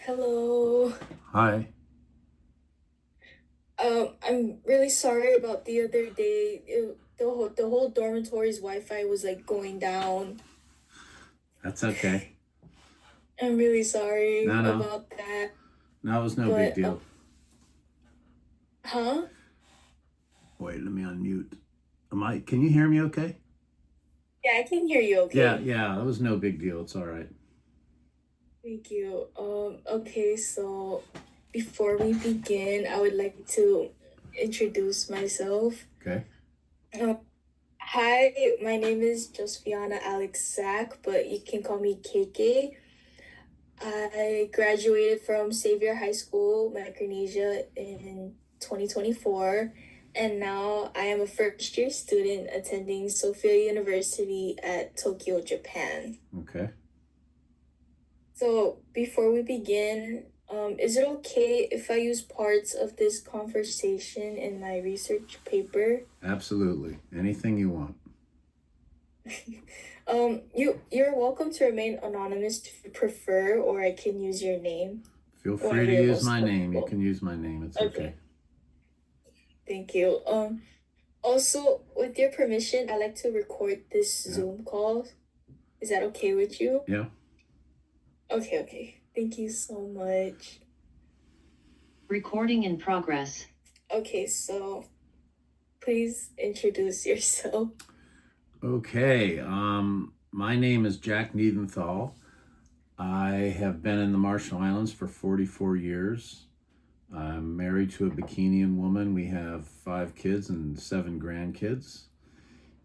Hello. Hi. I'm really sorry about the other day. The whole dormitory's Wi-Fi was like going down. That's okay. I'm really sorry No, no. about that. No, it was no big But deal. huh? Wait, let me unmute. Can you hear me okay? Yeah, I can hear you Yeah, okay. yeah, that was no big deal. It's all right. Thank you. Okay, so before we begin, I would like to introduce myself. Okay. Um, Hi, my name is Josviana Alex Zach, but you can call me KK. I graduated from Xavier High School, Micronesia, in 2024, and now I am a first year student attending Sophia University at Tokyo, Japan. Okay. So, before we begin, is it okay if I use parts of this conversation in my research paper? Absolutely. Anything you want. You're welcome to remain anonymous if you prefer, or I can use your name, Feel free whatever to you're use most my name. You comfortable. can use my name. It's okay. Okay. Thank you. Also, with your permission, I'd like to record this Yeah. Zoom call. Is that okay with you? Yeah. Okay, okay. Thank you so much. Recording in progress. Okay, so please introduce yourself. Okay. My name is Jack Needenthal. I have been in the Marshall Islands for 44 years. I'm married to a Bikinian woman. We have 5 kids and 7 grandkids.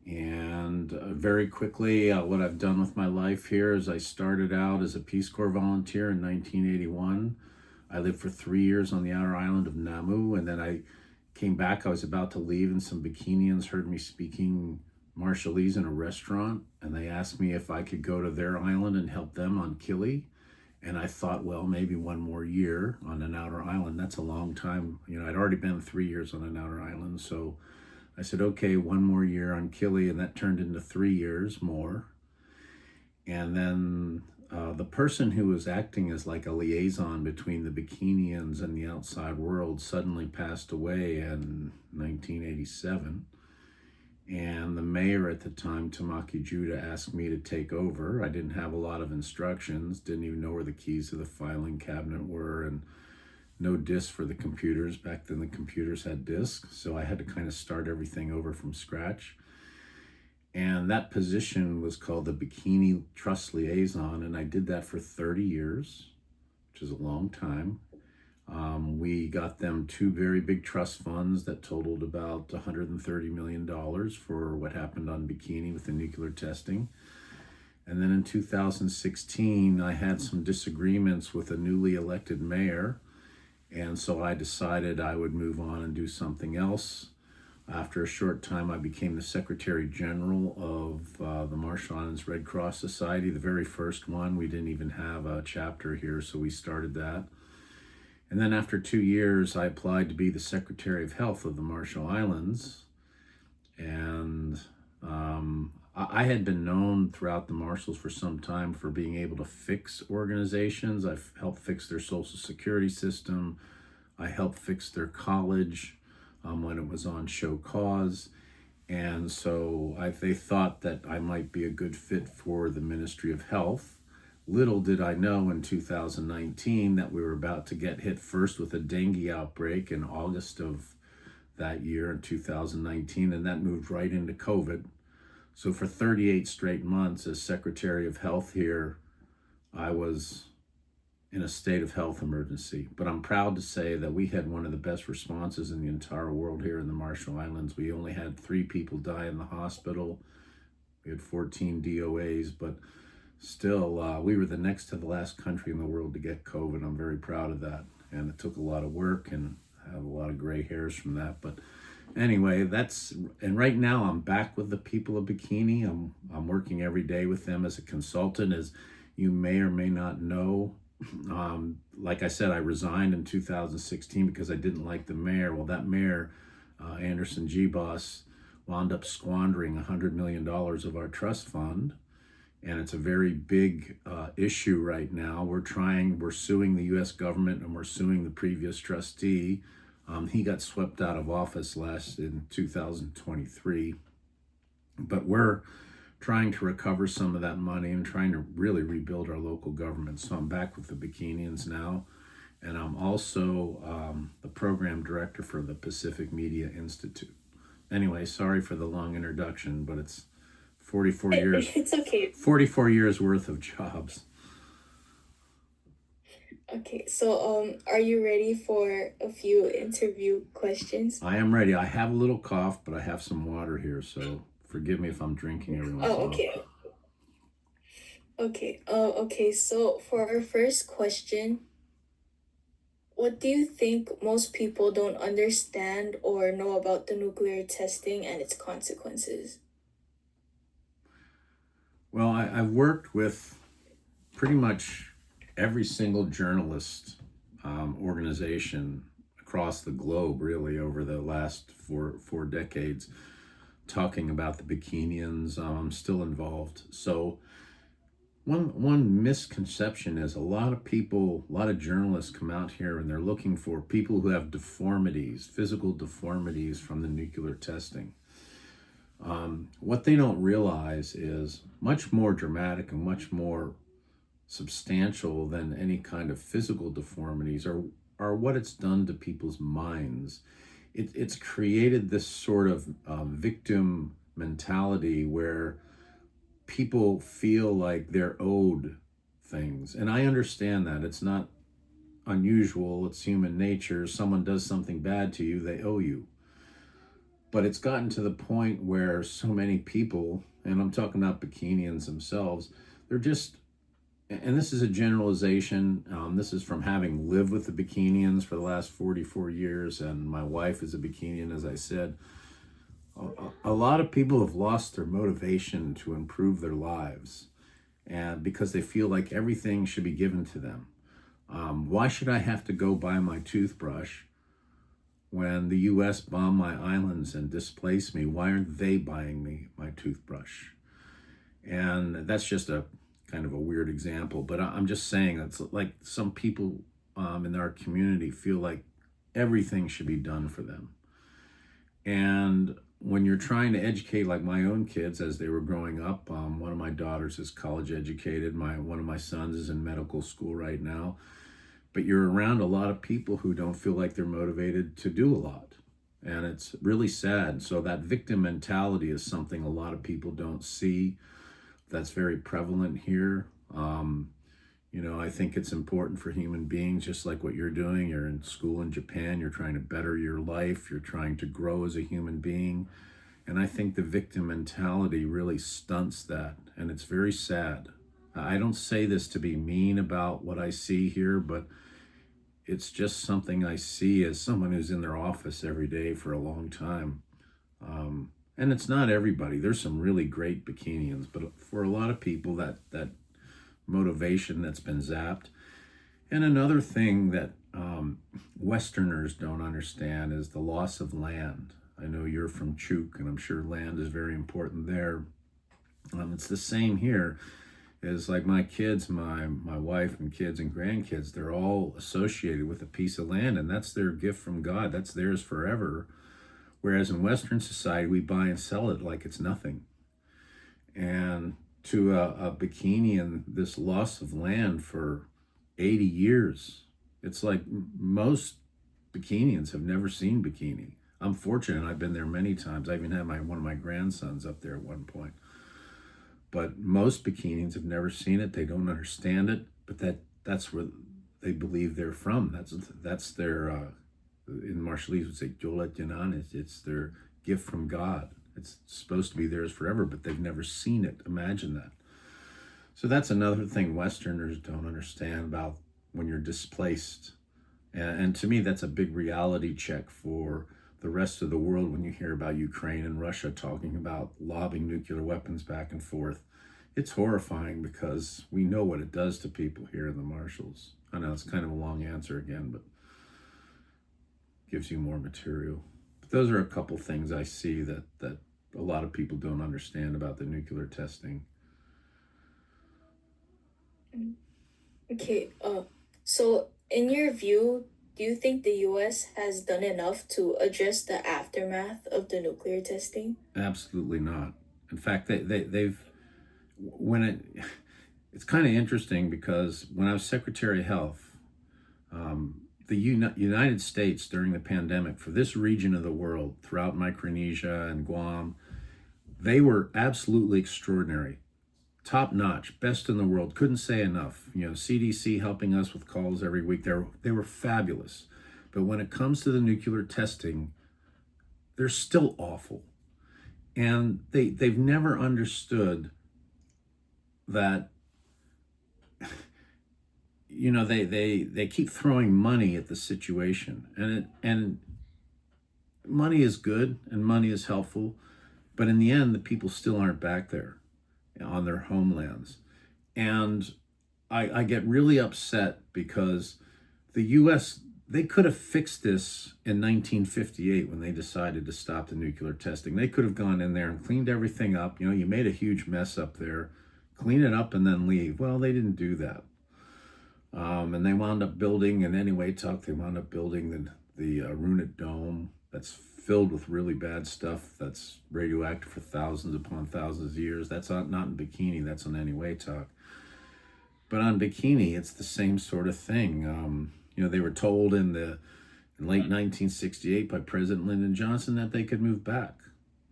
And very quickly, what I've done with my life here is I started out as a Peace Corps volunteer in 1981. I lived for 3 years on the outer island of Namu, and then I came back. I was about to leave, and some Bikinians heard me speaking Marshallese in a restaurant, and they asked me if I could go to their island and help them on Kili. And I thought, well, maybe one more year on an outer island. That's a long time. I'd already been 3 years on an outer island, so I said, okay, one more year on Kili, and that turned into 3 years more. And then the person who was acting as like a liaison between the Bikinians and the outside world suddenly passed away in 1987. And the mayor at the time, Tamaki Judah, asked me to take over. I didn't have a lot of instructions, didn't even know where the keys to the filing cabinet were, and no discs for the computers. Back then, the computers had discs, so I had to kind of start everything over from scratch. And that position was called the Bikini Trust Liaison, and I did that for 30 years, which is a long time. We got them 2 very big trust funds that totaled about $130 million for what happened on Bikini with the nuclear testing. And then in 2016, I had some disagreements with a newly elected mayor, and so I decided I would move on and do something else. After a short time, I became the Secretary General of the Marshall Islands Red Cross Society, the very first one. We didn't even have a chapter here, so we started that. And then after 2 years, I applied to be the Secretary of Health of the Marshall Islands. And I had been known throughout the Marshalls for some time for being able to fix organizations. I've helped fix their social security system. I helped fix their college when it was on show cause. And so they thought that I might be a good fit for the Ministry of Health. Little did I know in 2019 that we were about to get hit first with a dengue outbreak in August of that year in 2019, and that moved right into COVID. So for 38 straight months as Secretary of Health here, I was in a state of health emergency. But I'm proud to say that we had one of the best responses in the entire world here in the Marshall Islands. We only had 3 people die in the hospital. We had 14 DOAs, but still, we were the next to the last country in the world to get COVID. I'm very proud of that. And it took a lot of work, and I have a lot of gray hairs from that. But anyway, and right now I'm back with the people of Bikini. I'm working every day with them as a consultant. As you may or may not know, like I said, I resigned in 2016 because I didn't like the mayor. Well, that mayor, Anderson G. Boss, wound up squandering $100 million of our trust fund. and it's a very big issue right now. We're suing the U.S. government, and we're suing the previous trustee. He got swept out of office last in 2023, but we're trying to recover some of that money and trying to really rebuild our local government. So I'm back with the Bikinians now, and I'm also the program director for the Pacific Media Institute. Anyway, sorry for the long introduction, but it's 44 years It's okay. 44 years worth of jobs. Okay, so are you ready for a few interview questions? I am ready. I have a little cough, but I have some water here, so forgive me if I'm drinking every once in Oh, a while. okay. Okay. So for our first question, what do you think most people don't understand or know about the nuclear testing and its consequences? Well, I've worked with pretty much every single journalist organization across the globe, really, over the last four decades, talking about the Bikinians. I'm still involved. So one misconception is a lot of people, a lot of journalists come out here and they're looking for people who have deformities, physical deformities from the nuclear testing. What they don't realize is much more dramatic and much more substantial than any kind of physical deformities are what it's done to people's minds. It's created this sort of victim mentality where people feel like they're owed things. And I understand that. It's not unusual, it's human nature. Someone does something bad to you, they owe you. But it's gotten to the point where so many people, and I'm talking about Bikinians themselves, they're just, and this is a generalization. This is from having lived with the Bikinians for the last 44 years, and my wife is a Bikinian, as I said. A lot of people have lost their motivation to improve their lives, and because they feel like everything should be given to them. Why should I have to go buy my toothbrush when the U.S. bombed my islands and displaced me? Why aren't they buying me my toothbrush? And that's just a kind of a weird example, but I'm just saying that's like some people in our community feel like everything should be done for them. And when you're trying to educate, like my own kids as they were growing up, one of my daughters is college educated. One of my sons is in medical school right now. But you're around a lot of people who don't feel like they're motivated to do a lot. And it's really sad. So that victim mentality is something a lot of people don't see. That's very prevalent here. I think it's important for human beings, just like what you're doing. You're in school in Japan, you're trying to better your life, you're trying to grow as a human being. And I think the victim mentality really stunts that. And it's very sad. I don't say this to be mean about what I see here, but it's just something I see as someone who's in their office every day for a long time. And it's not everybody. There's some really great Bikinians, but for a lot of people, that motivation that's been zapped. And another thing that Westerners don't understand is the loss of land. I know you're from Chuk, and I'm sure land is very important there. It's the same here. Is like my kids, my wife and kids and grandkids, they're all associated with a piece of land, and that's their gift from God. That's theirs forever. Whereas in Western society, we buy and sell it like it's nothing. And to a Bikinian, this loss of land for 80 years, it's like most Bikinians have never seen Bikini. I'm fortunate. I've been there many times. I even had one of my grandsons up there at one point. But most Bikinians have never seen it. They don't understand it. But that's where they believe they're from. That's their in Marshallese would say Jolet Yanan. It's their gift from God. It's supposed to be theirs forever, but they've never seen it. Imagine that. So that's another thing Westerners don't understand about when you're displaced. And to me, that's a big reality check for the rest of the world when you hear about Ukraine and Russia talking about lobbing nuclear weapons back and forth. It's horrifying because we know what it does to people here in the Marshalls. I know it's kind of a long answer again, but gives you more material. But those are a couple things I see that a lot of people don't understand about the nuclear testing. Mm. Okay, so in your view, do you think the US has done enough to address the aftermath of the nuclear testing? Absolutely not. In fact, they've when it's kind of interesting because when I was Secretary of Health, the United States during the pandemic for this region of the world, throughout Micronesia and Guam, they were absolutely extraordinary, top notch, best in the world. Couldn't say enough. CDC helping us with calls every week. They were fabulous. But when it comes to the nuclear testing, they're still awful, and they've never understood that they keep throwing money at the situation, and money is good and money is helpful, but in the end the people still aren't back there on their homelands. And I get really upset because the US, they could have fixed this in 1958 when they decided to stop the nuclear testing. They could have gone in there and cleaned everything up. You made a huge mess up there, clean it up and then leave. Well, they didn't do that. And they wound up building, and anyway, they wound up building the Runit Dome that's filled with really bad stuff that's radioactive for thousands upon thousands of years. That's not in Bikini, that's on Anyway Talk. But on Bikini, it's the same sort of thing. They were told in late 1968 by President Lyndon Johnson that they could move back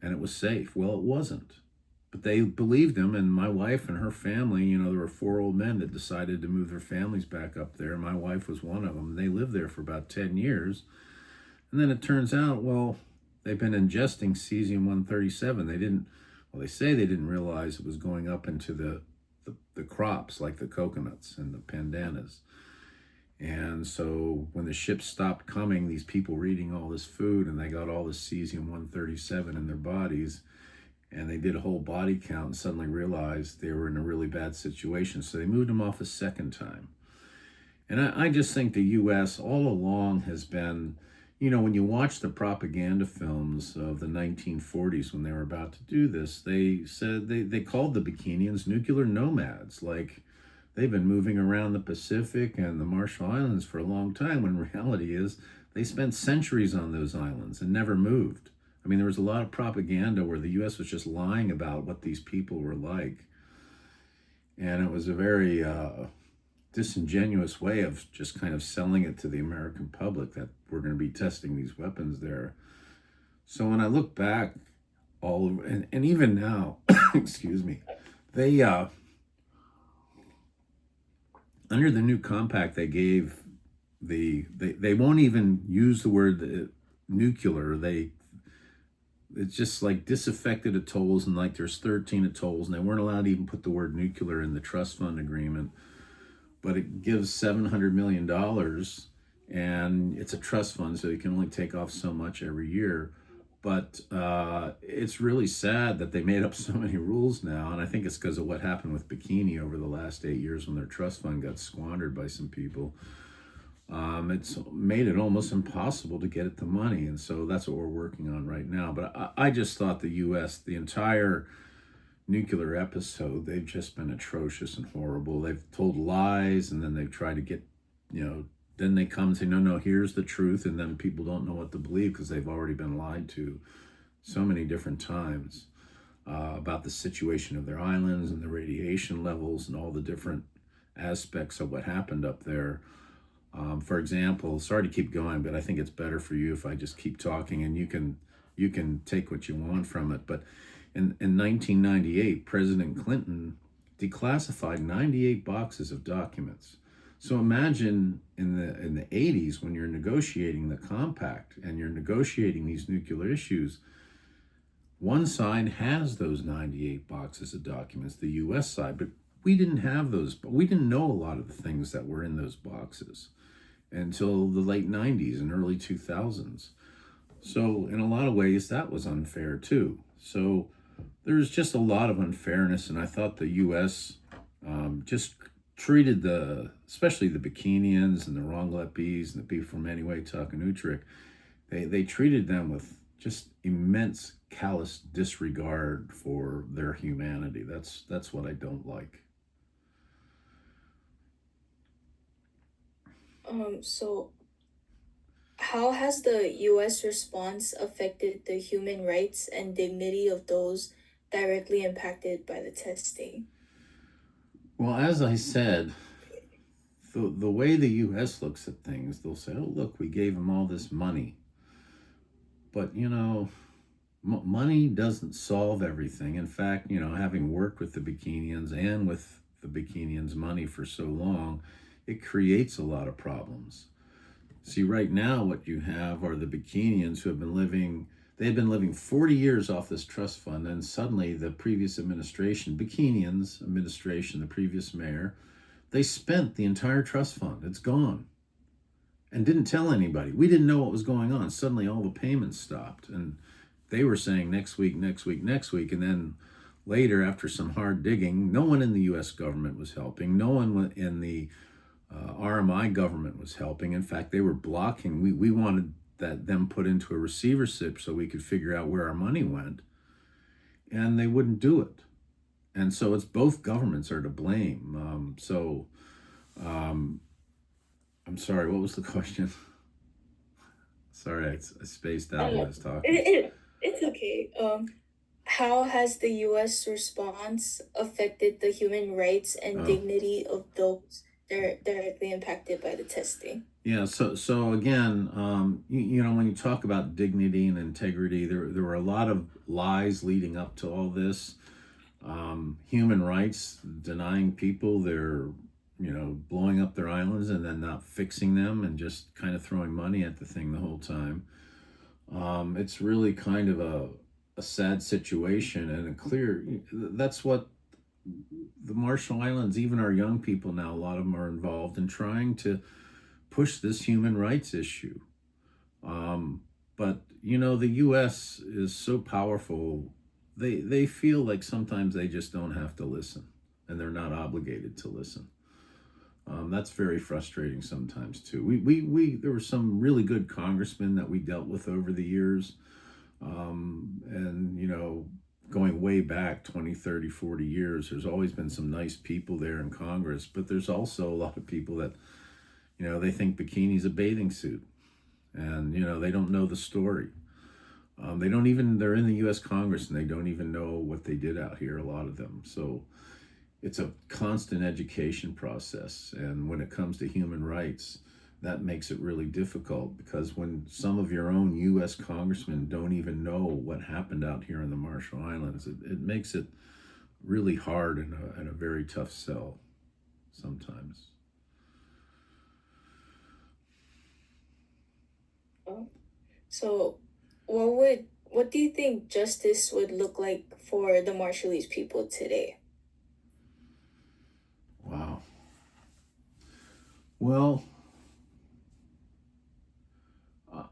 and it was safe. Well, it wasn't. But they believed him, and my wife and her family, there were four old men that decided to move their families back up there. My wife was one of them. They lived there for about 10 years. And then it turns out, well, they've been ingesting cesium-137. They say they didn't realize it was going up into the crops like the coconuts and the pandanus. And so when the ships stopped coming, these people were eating all this food and they got all this cesium-137 in their bodies, and they did a whole body count and suddenly realized they were in a really bad situation. So they moved them off a second time. And I just think the U.S. all along has been, when you watch the propaganda films of the 1940s when they were about to do this, they said they called the Bikinians nuclear nomads. Like they've been moving around the Pacific and the Marshall Islands for a long time, when reality is they spent centuries on those islands and never moved. I mean, there was a lot of propaganda where the U.S. was just lying about what these people were like. And it was a very disingenuous way of just kind of selling it to the American public that we're going to be testing these weapons there. So when I look back all over, and even now, excuse me, they, under the new compact, they gave they won't even use the word nuclear. It's just like disaffected atolls, and like there's 13 atolls, and they weren't allowed to even put the word nuclear in the trust fund agreement. But it gives $700 million, and it's a trust fund, so you can only take off so much every year. But it's really sad that they made up so many rules now, and I think it's because of what happened with Bikini over the last 8 years when their trust fund got squandered by some people. It's made it almost impossible to get at the money, and so that's what we're working on right now. But I just thought the U.S., the entire nuclear episode, they've just been atrocious and horrible. They've told lies, and then they've tried to get, then they come and say, no, here's the truth, and then people don't know what to believe because they've already been lied to so many different times about the situation of their islands and the radiation levels and all the different aspects of what happened up there. For example, sorry to keep going, but I think it's better for you if I just keep talking, and you can take what you want from it. But in 1998, President Clinton declassified 98 boxes of documents. So imagine in the 80s, when you're negotiating the compact and you're negotiating these nuclear issues, one side has those 98 boxes of documents, the U.S. side, but we didn't have those. But we didn't know a lot of the things that were in those boxes until the late 90s and early 2000s. So in a lot of ways, that was unfair too. So there's just a lot of unfairness, and I thought the U.S. Just treated especially the Bikinians and the Ronglepis and the people from Anyway Talk and Utrecht, they treated them with just immense callous disregard for their humanity. That's what I don't like. So how has the US response affected the human rights and dignity of those directly impacted by the testing? Well, as I said, the way the U.S. looks at things, they'll say, "Oh, look, we gave them all this money," but money doesn't solve everything. In fact, having worked with the Bikinians and with the Bikinians' money for so long, it creates a lot of problems. See, right now, what you have are the Bikinians who have been living, they had been living 40 years off this trust fund, and suddenly the previous administration, Bikinians administration, the previous mayor, they spent the entire trust fund. It's gone and didn't tell anybody. We didn't know what was going on. Suddenly all the payments stopped, and they were saying next week, next week, next week. And then later, after some hard digging, no one in the US government was helping. No one in the RMI government was helping. In fact, they were blocking. We wanted them put into a receivership so we could figure out where our money went, and they wouldn't do it. And so it's both governments are to blame. Um, I'm sorry, what was the question? Sorry, I spaced out when I Uh, was talking. it's okay. How has the US response affected the human rights and Oh, dignity of those directly impacted by the testing? yeah. So again, when you talk about dignity and integrity, there were a lot of lies leading up to all this. Human rights, denying people their, blowing up their islands and then not fixing them and just kind of throwing money at the thing the whole time. It's really kind of a sad situation and a clear. That's what the Marshall Islands, even our young people now, a lot of them are involved in trying to push this human rights issue. But the U.S. is so powerful. They feel like sometimes they just don't have to listen, and they're not obligated to listen. That's very frustrating sometimes too. We there were some really good congressmen that we dealt with over the years, and going way back 20, 30, 40 years, there's always been some nice people there in Congress, but there's also a lot of people that they think bikini's a bathing suit, and they don't know the story. They don't even, they're in the U.S. Congress and they don't even know what they did out here, a lot of them. So it's a constant education process. And when it comes to human rights, that makes it really difficult, because when some of your own U.S. congressmen don't even know what happened out here in the Marshall Islands, it makes it really hard and a very tough sell sometimes. Oh, so what do you think justice would look like for the Marshallese people today? Wow. Well, uh,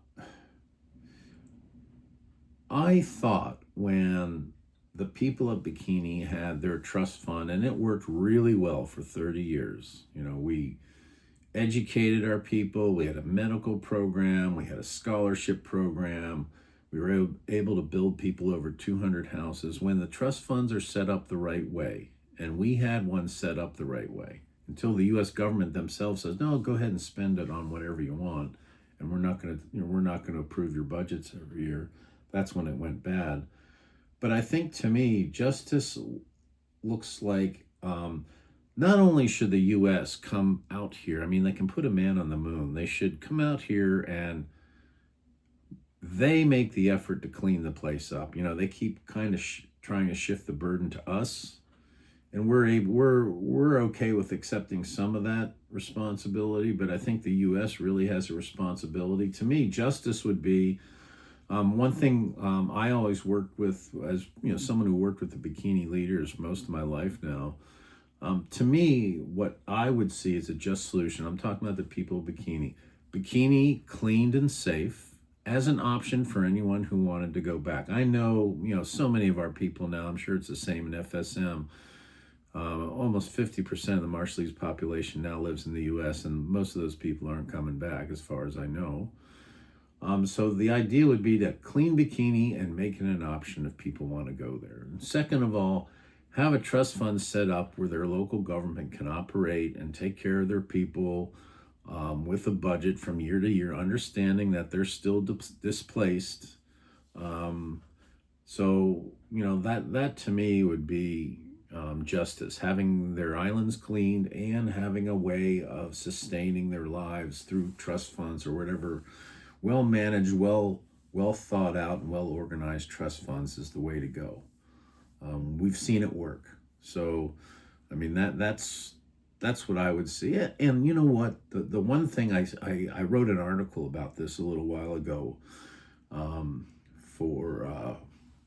I thought when the people of Bikini had their trust fund, and it worked really well for 30 years. We educated our people, we had a medical program, we had a scholarship program, we were able to build people over 200 houses. When the trust funds are set up the right way, and we had one set up the right way, until the U.S. government themselves says, no, go ahead and spend it on whatever you want, and we're not going to approve your budgets every year. That's when it went bad. But I think, to me, justice looks like, not only should the U.S. come out here, I mean, they can put a man on the moon. They should come out here and they make the effort to clean the place up. They keep kind of trying to shift the burden to us, and we're okay with accepting some of that responsibility. But I think the U.S. really has a responsibility. To me, justice would be, one thing I always worked with, as someone who worked with the bikini leaders most of my life now. To me, what I would see is a just solution. I'm talking about the people of Bikini. Bikini cleaned and safe as an option for anyone who wanted to go back. I know, so many of our people now, I'm sure it's the same in FSM. Almost 50% of the Marshallese population now lives in the U.S., and most of those people aren't coming back, as far as I know. So the idea would be to clean Bikini and make it an option if people want to go there. And second of all, have a trust fund set up where their local government can operate and take care of their people, with a budget from year to year, understanding that they're still displaced. Um, so that to me would be justice, having their islands cleaned and having a way of sustaining their lives through trust funds or whatever. Well managed, well thought out, and well organized trust funds is the way to go. We've seen it work. So, I mean that's what I would see. And you know what? The one thing I wrote an article about this a little while ago for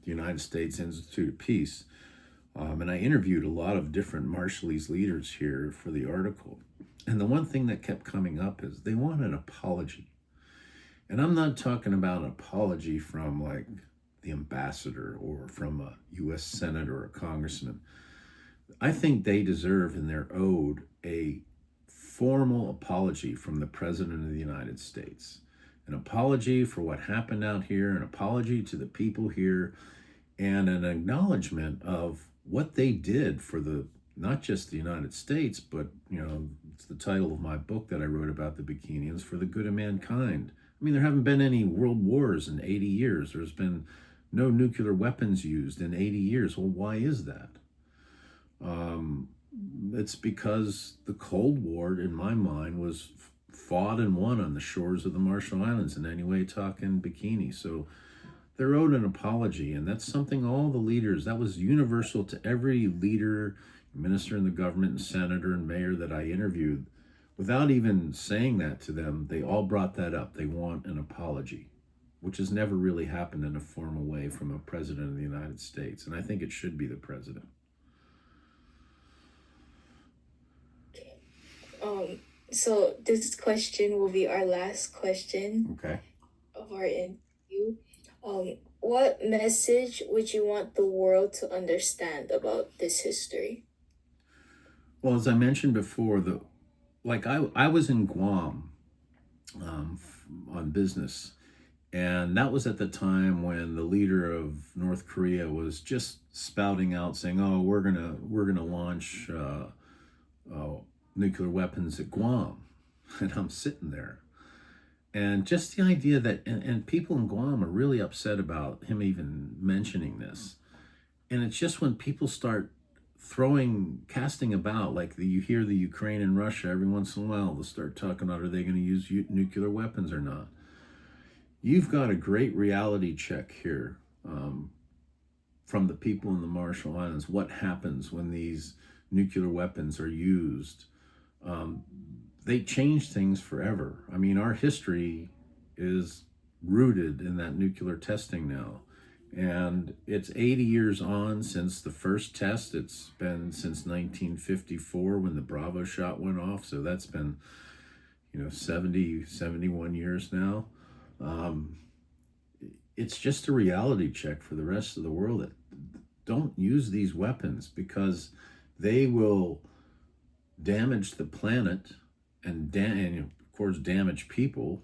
the United States Institute of Peace, and I interviewed a lot of different Marshallese leaders here for the article. And the one thing that kept coming up is they want an apology. And I'm not talking about an apology from like the ambassador or from a U.S. senator or a congressman. I think they deserve and they're owed a formal apology from the President of the United States. An apology for what happened out here, an apology to the people here, and an acknowledgement of what they did for the not just the United States, but it's the title of my book that I wrote about the Bikinians, for the good of mankind. I mean, there haven't been any world wars in 80 years. There's been no nuclear weapons used in 80 years. Well, why is that? Um, it's because the Cold War, in my mind, was fought and won on the shores of the Marshall Islands, and anyway, talking Bikini. So they're owed an apology, and that's something all the leaders, that was universal to every leader, minister in the government, and senator and mayor that I interviewed. Without even saying that to them, they all brought that up. They want an apology, which has never really happened in a formal way from a president of the United States. And I think it should be the president. Okay. So this question will be our last question Okay. of our interview. What message would you want the world to understand about this history? Well, as I mentioned before, I was in Guam on business, and that was at the time when the leader of North Korea was just spouting out, saying, "Oh, we're gonna launch nuclear weapons at Guam," and I'm sitting there, and just the idea that, and people in Guam are really upset about him even mentioning this, and it's just when people start casting about, like you hear the Ukraine and Russia every once in a while, they'll start talking about, are they going to use nuclear weapons or not? You've got a great reality check here from the people in the Marshall Islands. What happens when these nuclear weapons are used? Um, they change things forever. I mean, our history is rooted in that nuclear testing now. And it's 80 years on since the first test. It's been since 1954 when the Bravo shot went off. So that's been, 71 years now. Um, it's just a reality check for the rest of the world that don't use these weapons because they will damage the planet and of course damage people,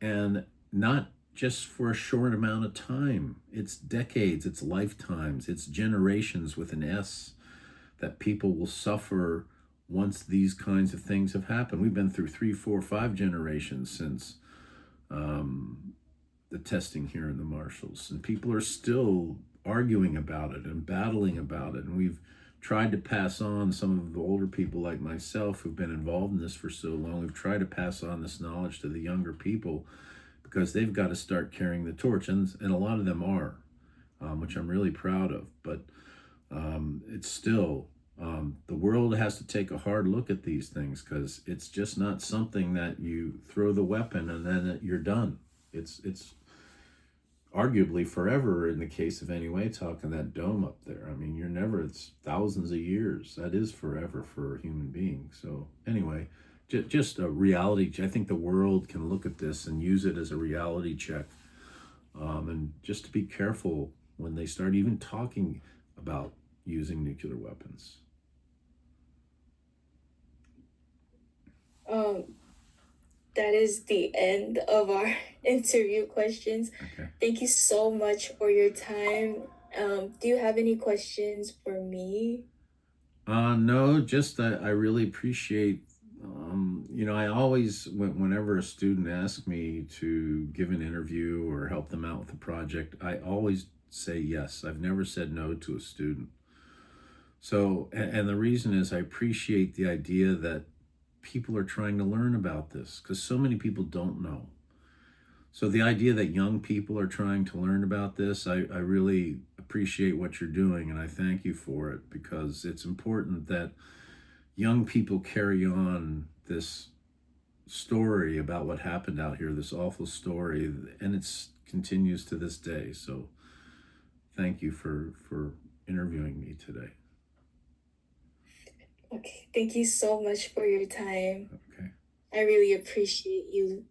and not just for a short amount of time. It's decades, it's lifetimes, it's generations with an S that people will suffer once these kinds of things have happened. We've been through 3, 4, 5 generations since the testing here in the Marshalls, and people are still arguing about it and battling about it. And we've tried to pass on, some of the older people like myself who've been involved in this for so long, we've tried to pass on this knowledge to the younger people because they've got to start carrying the torch, and a lot of them are, which I'm really proud of. But it's still, the world has to take a hard look at these things because it's just not something that you throw the weapon and then you're done. It's arguably forever in the case of Anyway talking that dome up there. I mean, it's thousands of years. That is forever for a human being. So anyway, just a reality. I think the world can look at this and use it as a reality check, and just to be careful when they start even talking about using nuclear weapons. Um, that is the end of our interview questions. Okay. Thank you so much for your time. Do you have any questions for me? No, just I really appreciate I always, whenever a student asks me to give an interview or help them out with a project, I always say yes. I've never said no to a student. So, and the reason is I appreciate the idea that people are trying to learn about this because so many people don't know. So, the idea that young people are trying to learn about this, I really appreciate what you're doing and I thank you for it because it's important that young people carry on this story about what happened out here, this awful story, and it's continues to this day. So thank you for interviewing me today. Okay, thank you so much for your time. Okay, I really appreciate you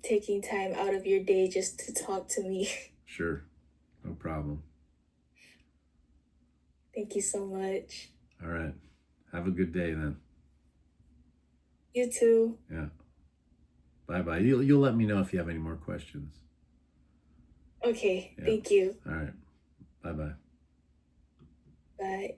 taking time out of your day just to talk to me. sure, no problem. Thank you so much. All right, have a good day then. You too. Yeah, bye bye. You'll let me know if you have any more questions. Okay, Yeah. thank you. All right, bye bye. Bye.